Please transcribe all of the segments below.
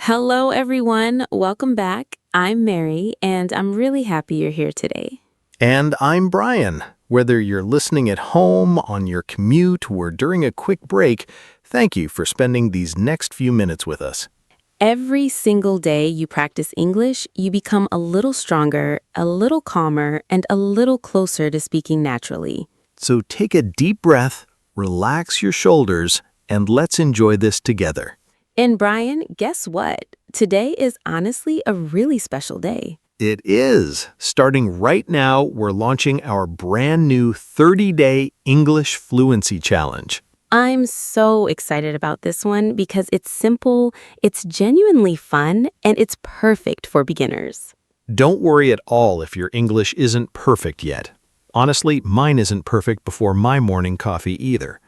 Hello, everyone. Welcome back. I'm Mary, and I'm really happy you're here today. And I'm Brian. Whether you're listening at home, on your commute, or during a quick break, thank you for spending these next few minutes with us. Every single day you practice English, you become a little stronger, a little calmer, and a little closer to speaking naturally. So take a deep breath, relax your shoulders, and let's enjoy this together. And Brian, guess what? Today is honestly a really special day. It is. Starting right now, we're launching our brand new 30-day English Fluency Challenge. I'm so excited about this one because it's simple, it's genuinely fun, and it's perfect for beginners. Don't worry at all if your English isn't perfect yet. Honestly, mine isn't perfect before my morning coffee either.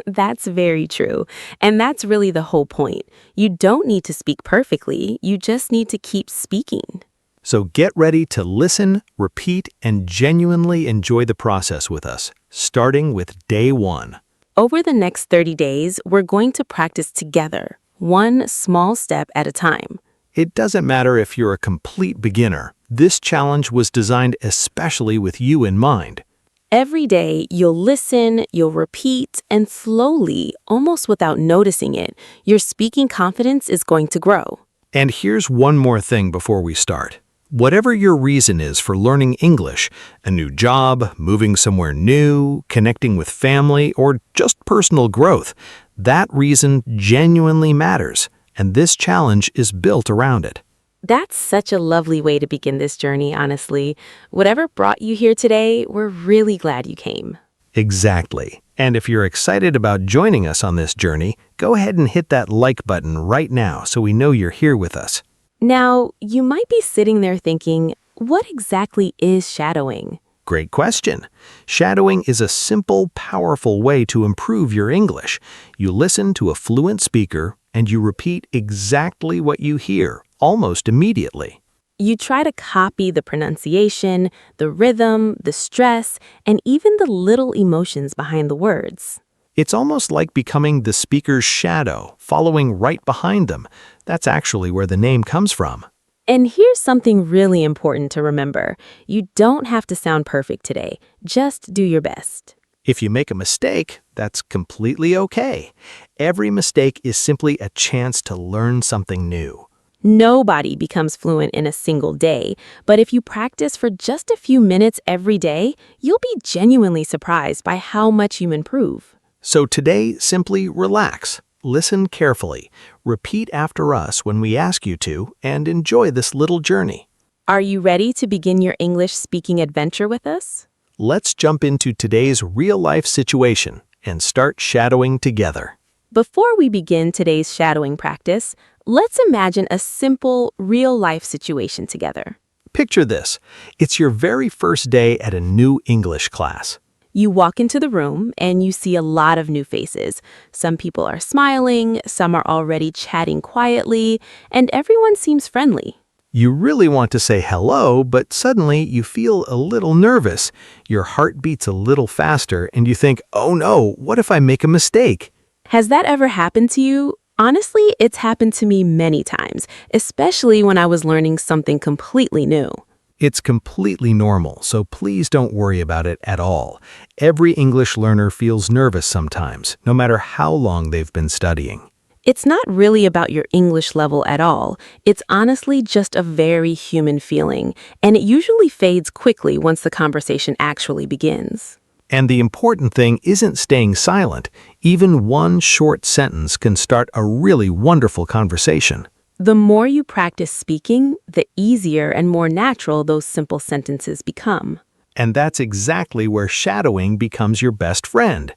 That's very true. And that's really the whole point. You don't need to speak perfectly, you just need to keep speaking. So get ready to listen, repeat, and genuinely enjoy the process with us, starting with day 1. Over the next 30 days, we're going to practice together, one small step at a time. It doesn't matter if you're a complete beginner. This challenge was designed especially with you in mind. Every day, you'll listen, you'll repeat, and slowly, almost without noticing it, your speaking confidence is going to grow. And here's one more thing before we start. Whatever your reason is for learning English, a new job, moving somewhere new, connecting with family, or just personal growth, that reason genuinely matters, and this challenge is built around it. That's such a lovely way to begin this journey, honestly. Whatever brought you here today, we're really glad you came. Exactly. And if you're excited about joining us on this journey, go ahead and hit that like button right now so we know you're here with us. Now, you might be sitting there thinking, what exactly is shadowing? Great question. Shadowing is a simple, powerful way to improve your English. You listen to a fluent speaker and you repeat exactly what you hear, almost immediately. You try to copy the pronunciation, the rhythm, the stress, and even the little emotions behind the words. It's almost like becoming the speaker's shadow, following right behind them. That's actually where the name comes from. And here's something really important to remember. You don't have to sound perfect today. Just do your best. If you make a mistake, that's completely okay. Every mistake is simply a chance to learn something new. Nobody becomes fluent in a single day, but if you practice for just a few minutes every day, you'll be genuinely surprised by how much you improve. So today, simply relax, listen carefully, repeat after us when we ask you to, and enjoy this little journey. Are you ready to begin your English speaking adventure with us? Let's jump into today's real-life situation and start shadowing together. Before we begin today's shadowing practice, let's imagine a simple, real-life situation together. Picture this. It's your very first day at a new English class. You walk into the room and you see a lot of new faces. Some people are smiling, some are already chatting quietly, and everyone seems friendly. You really want to say hello, but suddenly you feel a little nervous. Your heart beats a little faster, and you think, oh no, what if I make a mistake? Has that ever happened to you? Honestly, it's happened to me many times, especially when I was learning something completely new. It's completely normal, so please don't worry about it at all. Every English learner feels nervous sometimes, no matter how long they've been studying. It's not really about your English level at all. It's honestly just a very human feeling, and it usually fades quickly once the conversation actually begins. And the important thing isn't staying silent. Even one short sentence can start a really wonderful conversation. The more you practice speaking, the easier and more natural those simple sentences become. And that's exactly where shadowing becomes your best friend.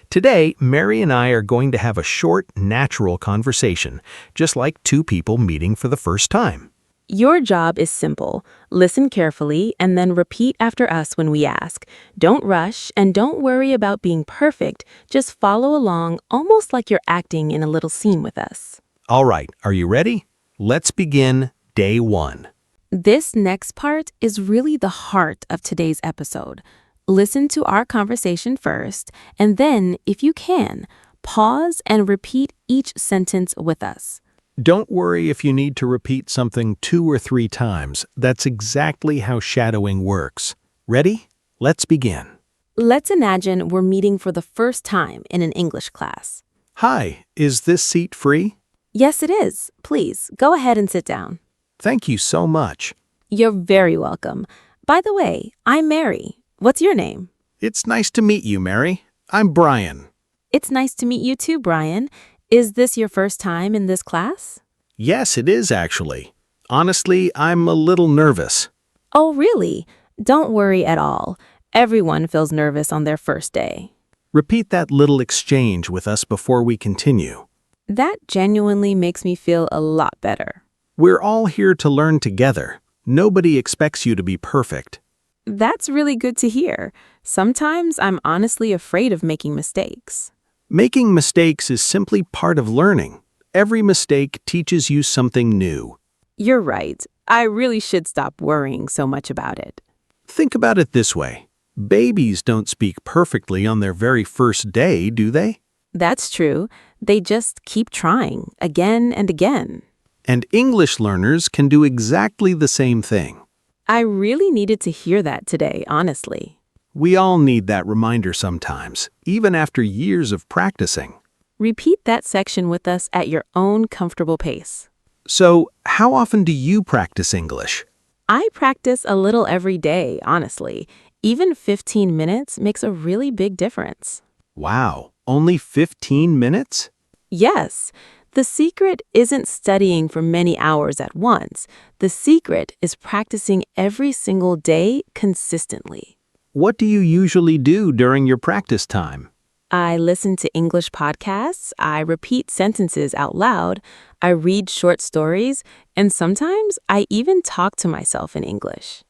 Today, Mary and I are going to have a short, natural conversation, just like two people meeting for the first time. Your job is simple. Listen carefully and then repeat after us when we ask. Don't rush and don't worry about being perfect. Just follow along almost like you're acting in a little scene with us. All right, are you ready? Let's begin day 1. This next part is really the heart of today's episode. Listen to our conversation first, and then, if you can, pause and repeat each sentence with us. Don't worry if you need to repeat something 2 or 3 times. That's exactly how shadowing works. Ready? Let's begin. Let's imagine we're meeting for the first time in an English class. Hi, is this seat free? Yes, it is. Please, go ahead and sit down. Thank you so much. You're very welcome. By the way, I'm Mary. What's your name? It's nice to meet you, Mary. I'm Brian. It's nice to meet you too, Brian. Is this your first time in this class? Yes, it is actually. Honestly, I'm a little nervous. Oh, really? Don't worry at all. Everyone feels nervous on their first day. Repeat that little exchange with us before we continue. That genuinely makes me feel a lot better. We're all here to learn together. Nobody expects you to be perfect. That's really good to hear. Sometimes I'm honestly afraid of making mistakes. Making mistakes is simply part of learning. Every mistake teaches you something new. You're right. I really should stop worrying so much about it. Think about it this way. Babies don't speak perfectly on their very first day, do they? That's true. They just keep trying again and again. And English learners can do exactly the same thing. I really needed to hear that today, honestly. We all need that reminder sometimes, even after years of practicing. Repeat that section with us at your own comfortable pace. So, how often do you practice English? I practice a little every day, honestly. Even 15 minutes makes a really big difference. Wow, only 15 minutes? Yes, the secret isn't studying for many hours at once. The secret is practicing every single day consistently. What do you usually do during your practice time? I listen to English podcasts, I repeat sentences out loud, I read short stories, and sometimes I even talk to myself in English.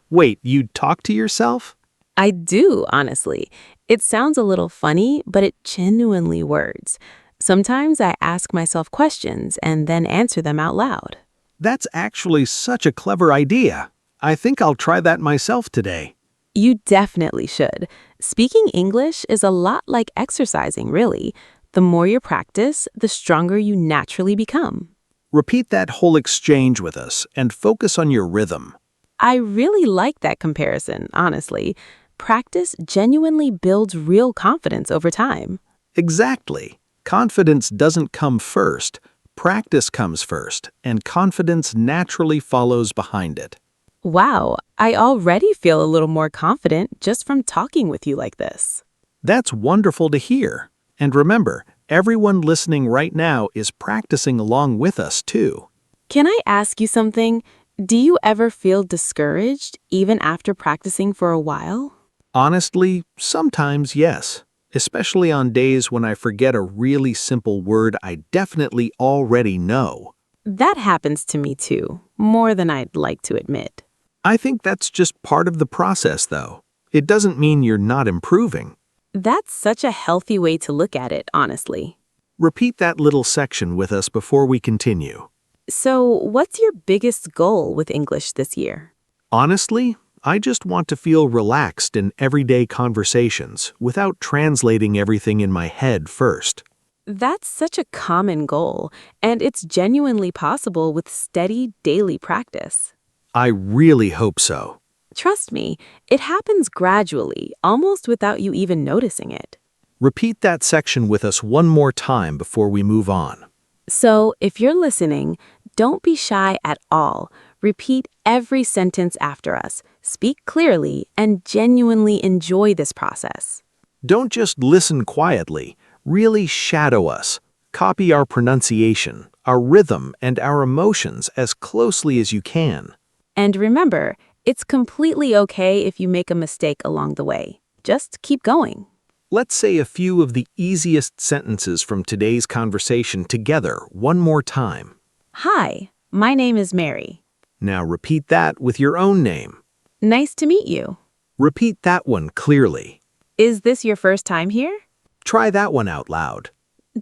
Wait, you talk to yourself? I do, honestly. It sounds a little funny, but it genuinely works. Sometimes I ask myself questions and then answer them out loud. That's actually such a clever idea. I think I'll try that myself today. You definitely should. Speaking English is a lot like exercising, really. The more you practice, the stronger you naturally become. Repeat that whole exchange with us and focus on your rhythm. I really like that comparison, honestly. Practice genuinely builds real confidence over time. Exactly. Confidence doesn't come first. Practice comes first, and confidence naturally follows behind it. Wow, I already feel a little more confident just from talking with you like this. That's wonderful to hear. And remember, everyone listening right now is practicing along with us, too. Can I ask you something? Do you ever feel discouraged even after practicing for a while? Honestly, sometimes yes. Especially on days when I forget a really simple word I definitely already know. That happens to me too, more than I'd like to admit. I think that's just part of the process, though. It doesn't mean you're not improving. That's such a healthy way to look at it, honestly. Repeat that little section with us before we continue. So, what's your biggest goal with English this year? Honestly, I just want to feel relaxed in everyday conversations without translating everything in my head first. That's such a common goal, and it's genuinely possible with steady daily practice. I really hope so. Trust me, it happens gradually, almost without you even noticing it. Repeat that section with us one more time before we move on. So, if you're listening, don't be shy at all. Repeat every sentence after us, speak clearly, and genuinely enjoy this process. Don't just listen quietly, really shadow us. Copy our pronunciation, our rhythm, and our emotions as closely as you can. And remember, it's completely okay if you make a mistake along the way. Just keep going. Let's say a few of the easiest sentences from today's conversation together one more time. Hi, my name is Mary. Now repeat that with your own name. Nice to meet you. Repeat that one clearly. Is this your first time here? Try that one out loud.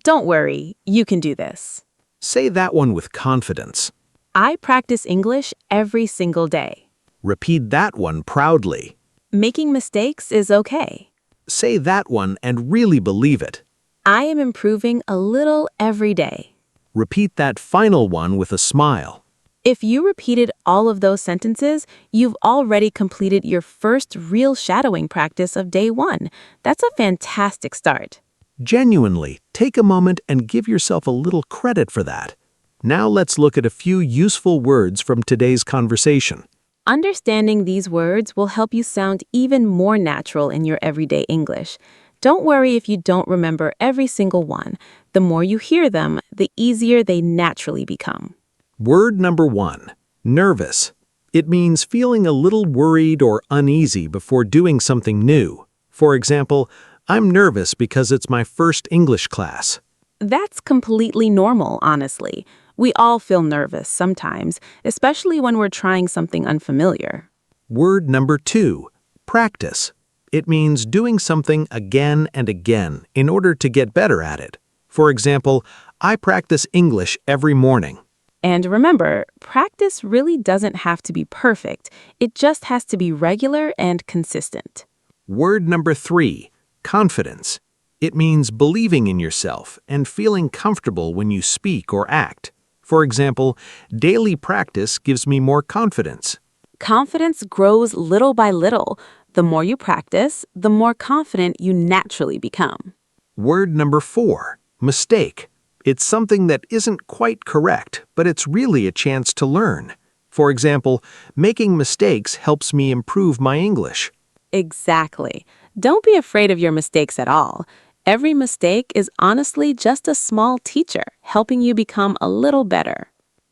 Don't worry, you can do this. Say that one with confidence. I practice English every single day. Repeat that one proudly. Making mistakes is okay. Say that one and really believe it. I am improving a little every day. Repeat that final one with a smile. If you repeated all of those sentences, you've already completed your first real shadowing practice of day 1. That's a fantastic start. Genuinely, take a moment and give yourself a little credit for that. Now let's look at a few useful words from today's conversation. Understanding these words will help you sound even more natural in your everyday English. Don't worry if you don't remember every single one. The more you hear them, the easier they naturally become. Word number 1, nervous. It means feeling a little worried or uneasy before doing something new. For example, I'm nervous because it's my first English class. That's completely normal, honestly. We all feel nervous sometimes, especially when we're trying something unfamiliar. Word number 2, practice. It means doing something again and again in order to get better at it. For example, I practice English every morning. And remember, practice really doesn't have to be perfect. It just has to be regular and consistent. Word number 3, confidence. It means believing in yourself and feeling comfortable when you speak or act. For example, daily practice gives me more confidence. Confidence grows little by little. The more you practice, the more confident you naturally become. Word number 4, mistake. It's something that isn't quite correct, but it's really a chance to learn. For example, making mistakes helps me improve my English. Exactly. Don't be afraid of your mistakes at all. Every mistake is honestly just a small teacher, helping you become a little better.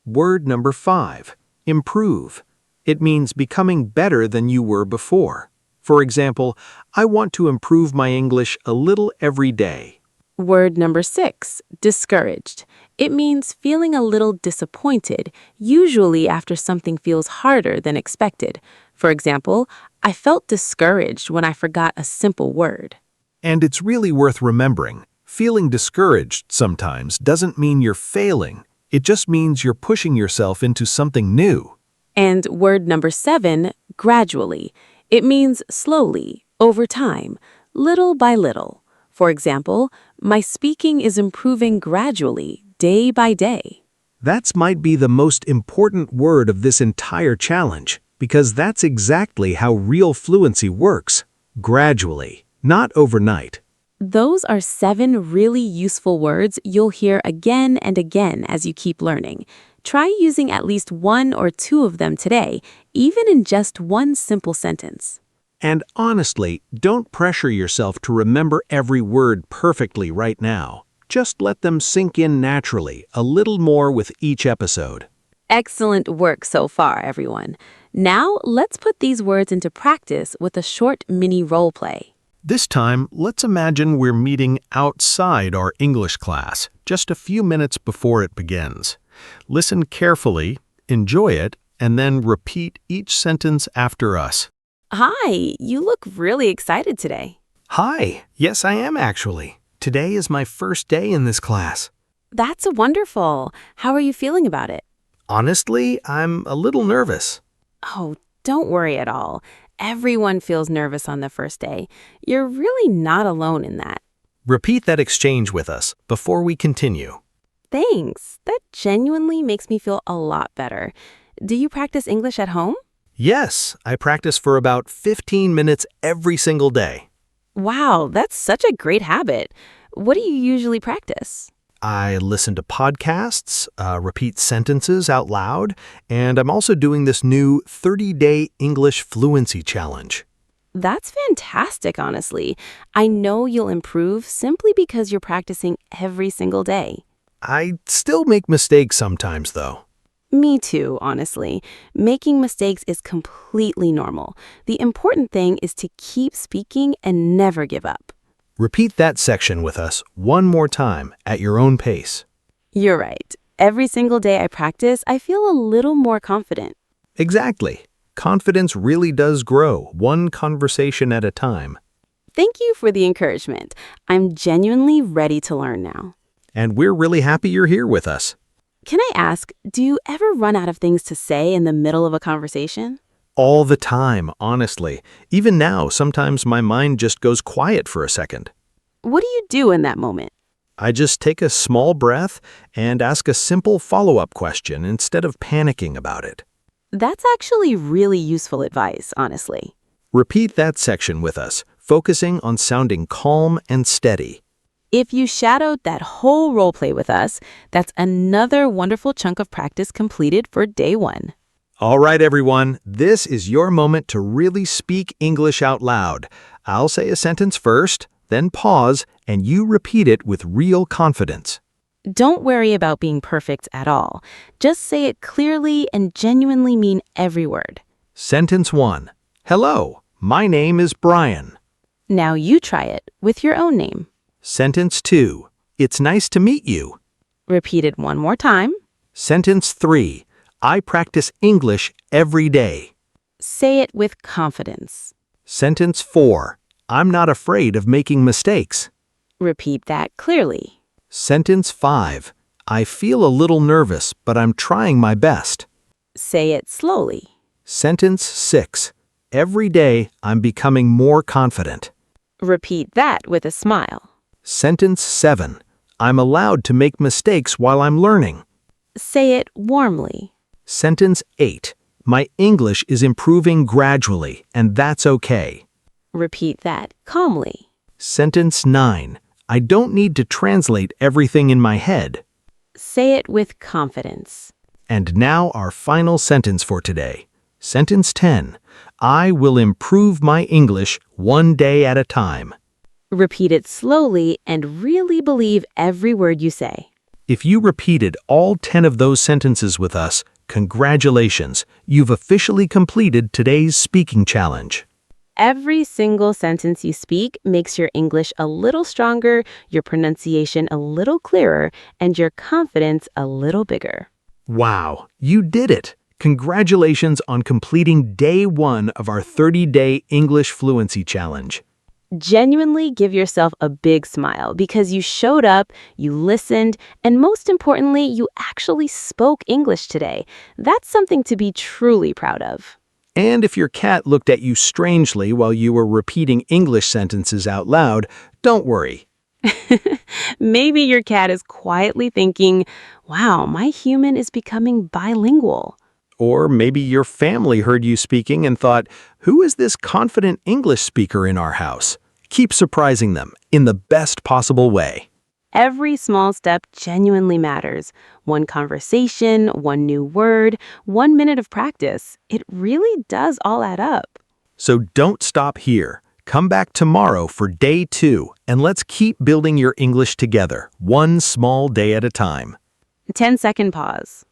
Word number 5, improve. It means becoming better than you were before. For example, I want to improve my English a little every day. Word number 6, discouraged. It means feeling a little disappointed, usually after something feels harder than expected. For example, I felt discouraged when I forgot a simple word. And it's really worth remembering. Feeling discouraged sometimes doesn't mean you're failing. It just means you're pushing yourself into something new. And word number 7, gradually. It means slowly, over time, little by little. For example, my speaking is improving gradually, day by day. That might be the most important word of this entire challenge, because that's exactly how real fluency works. Gradually, not overnight. Those are 7 really useful words you'll hear again and again as you keep learning. Try using at least 1 or 2 of them today, even in just one simple sentence. And honestly, don't pressure yourself to remember every word perfectly right now. Just let them sink in naturally, a little more with each episode. Excellent work so far, everyone. Now, let's put these words into practice with a short mini role play. This time, let's imagine we're meeting outside our English class, just a few minutes before it begins. Listen carefully, enjoy it, and then repeat each sentence after us. Hi, you look really excited today. Hi, yes I am actually. Today is my first day in this class. That's wonderful. How are you feeling about it? Honestly, I'm a little nervous. Oh, don't worry at all. Everyone feels nervous on the first day. You're really not alone in that. Repeat that exchange with us before we continue. Thanks. That genuinely makes me feel a lot better. Do you practice English at home? Yes, I practice for about 15 minutes every single day. Wow, that's such a great habit. What do you usually practice? I listen to podcasts, repeat sentences out loud, and I'm also doing this new 30-day English Fluency Challenge. That's fantastic, honestly. I know you'll improve simply because you're practicing every single day. I still make mistakes sometimes, though. Me too, honestly. Making mistakes is completely normal. The important thing is to keep speaking and never give up. Repeat that section with us one more time at your own pace. You're right. Every single day I practice, I feel a little more confident. Exactly. Confidence really does grow, one conversation at a time. Thank you for the encouragement. I'm genuinely ready to learn now. And we're really happy you're here with us. Can I ask, do you ever run out of things to say in the middle of a conversation? All the time, honestly. Even now, sometimes my mind just goes quiet for a second. What do you do in that moment? I just take a small breath and ask a simple follow-up question instead of panicking about it. That's actually really useful advice, honestly. Repeat that section with us, focusing on sounding calm and steady. If you shadowed that whole role play with us, that's another wonderful chunk of practice completed for day 1. All right, everyone, this is your moment to really speak English out loud. I'll say a sentence first, then pause, and you repeat it with real confidence. Don't worry about being perfect at all. Just say it clearly and genuinely mean every word. Sentence 1. Hello, my name is Brian. Now you try it with your own name. Sentence 2. It's nice to meet you. Repeat it one more time. Sentence 3. I practice English every day. Say it with confidence. Sentence 4. I'm not afraid of making mistakes. Repeat that clearly. Sentence 5. I feel a little nervous, but I'm trying my best. Say it slowly. Sentence 6. Every day, I'm becoming more confident. Repeat that with a smile. Sentence 7. I'm allowed to make mistakes while I'm learning. Say it warmly. Sentence 8. My English is improving gradually, and that's okay. Repeat that calmly. Sentence 9. I don't need to translate everything in my head. Say it with confidence. And now our final sentence for today. Sentence 10. I will improve my English one day at a time. Repeat it slowly and really believe every word you say. If you repeated all 10 of those sentences with us, congratulations, you've officially completed today's speaking challenge. Every single sentence you speak makes your English a little stronger, your pronunciation a little clearer, and your confidence a little bigger. Wow, you did it! Congratulations on completing day 1 of our 30-day English Fluency Challenge. Genuinely give yourself a big smile because you showed up, you listened, and most importantly, you actually spoke English today. That's something to be truly proud of. And if your cat looked at you strangely while you were repeating English sentences out loud, don't worry. Maybe your cat is quietly thinking, wow, my human is becoming bilingual. Or maybe your family heard you speaking and thought, who is this confident English speaker in our house? Keep surprising them in the best possible way. Every small step genuinely matters. One conversation, one new word, 1 minute of practice. It really does all add up. So don't stop here. Come back tomorrow for day 2, and let's keep building your English together, one small day at a time. 10-second pause.